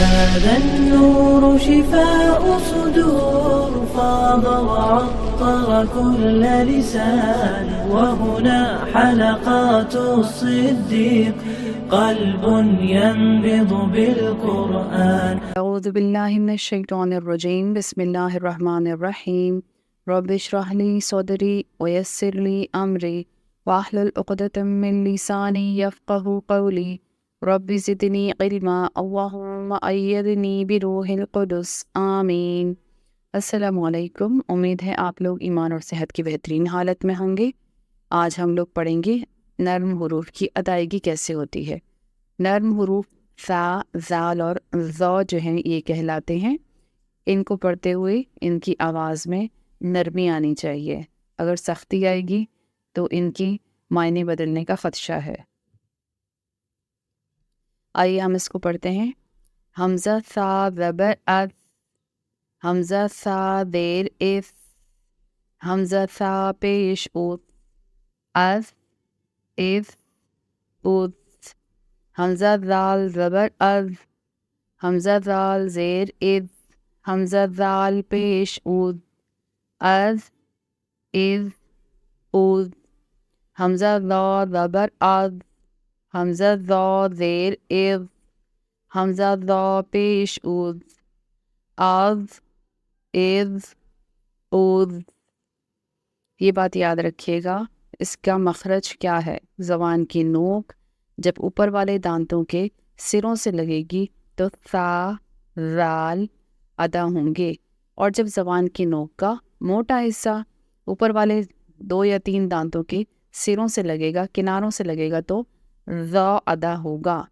هذا النور شفاء صدور فاض وعطر كل لسان وهنا حلقات الصديق قلب ينبض بالقرآن. أعوذ بالله من الشيطان الرجيم. بسم الله الرحمن الرحيم. رب اشرح لي صدري ويسر لي أمري واحلل عقدة من لساني يفقهوا قولي رب زدني علما اللهم أيدني بروح القدس آمین۔ السلام علیکم، امید ہے آپ لوگ ایمان اور صحت کی بہترین حالت میں ہوں گے۔ آج ہم لوگ پڑھیں گے نرم حروف کی ادائیگی کیسے ہوتی ہے۔ نرم حروف ثا، ذال اور ظا جو ہیں یہ کہلاتے ہیں۔ ان کو پڑھتے ہوئے ان کی آواز میں نرمی آنی چاہیے، اگر سختی آئے گی تو ان کی معنی بدلنے کا خدشہ ہے۔ آئیے ہم اس کو پڑھتے ہیں۔ حمزہ ثا زبر اذ، حمزہ ثا زیر اف، حمزہ ثا پیش اوت، اذ اف اوت، حمزہ ذال زبر از، حمزہ ذال زیر اذ، حمزہ ذال پیش اود، از اذ اود، حمزہ ذا زبر از، حمزہ ذا زیر اذ، حمزہ ذا پیش اود، از اذ اود۔ یہ بات یاد رکھیے گا، اس کا مخرج کیا ہے۔ زبان کی نوک جب اوپر والے دانتوں کے سروں سے لگے گی تو ثا، ذال ادا ہوں گے، اور جب زبان کی نوک کا موٹا حصہ اوپر والے 2 یا 3 دانتوں کے سروں سے لگے گا، کناروں سے لگے گا، تو ذا ادا ہوگا۔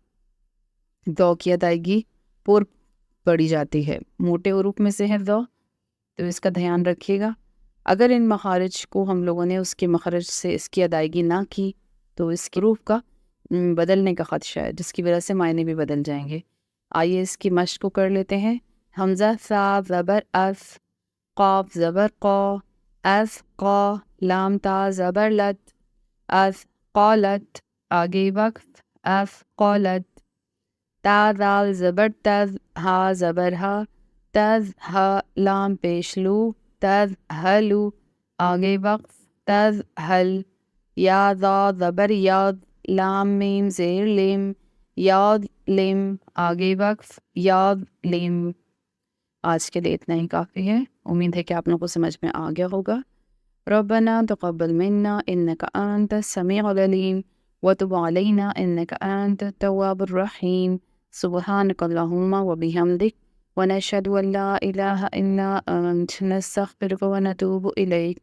ذا کی ادائیگی پر پڑھی جاتی ہے، موٹے حروف میں سے ہے ذا، تو اس کا دھیان رکھیے گا۔ اگر ان مخارج کو ہم لوگوں نے اس کے مخرج سے اس کی ادائیگی نہ کی تو اس کے حروف کا بدلنے کا خدشہ ہے، جس کی وجہ سے معنی بھی بدل جائیں گے۔ آئیے اس کی مشق کو کر لیتے ہیں۔ حمزہ ثا زبر اس، قاف زبر قا، اس قا، لام تا زبر لت، اس قالت، آگے وقف، اس قالت، تا ذال زبر تز، ہا زبر ہا، تز ہا، لام پیش لو، تز ہلو، آگے وقف، تز ہل، یا ذا زبر یاد، لام میم زیر لم، یاد لم، آگے وقف، یاد لم۔ آج کے لیے اتنا ہی کافی ہے، امید ہے کہ آپ لوگوں کو سمجھ میں آ گیا ہوگا۔ ربنا تقبل منا انک انت السمیع العلیم وتب علینا انک انت التواب الرحیم۔ سبحانک اللہم وبحمدک ونشہد ان لا الہ الا انت نستغفرک ونتوب الیک۔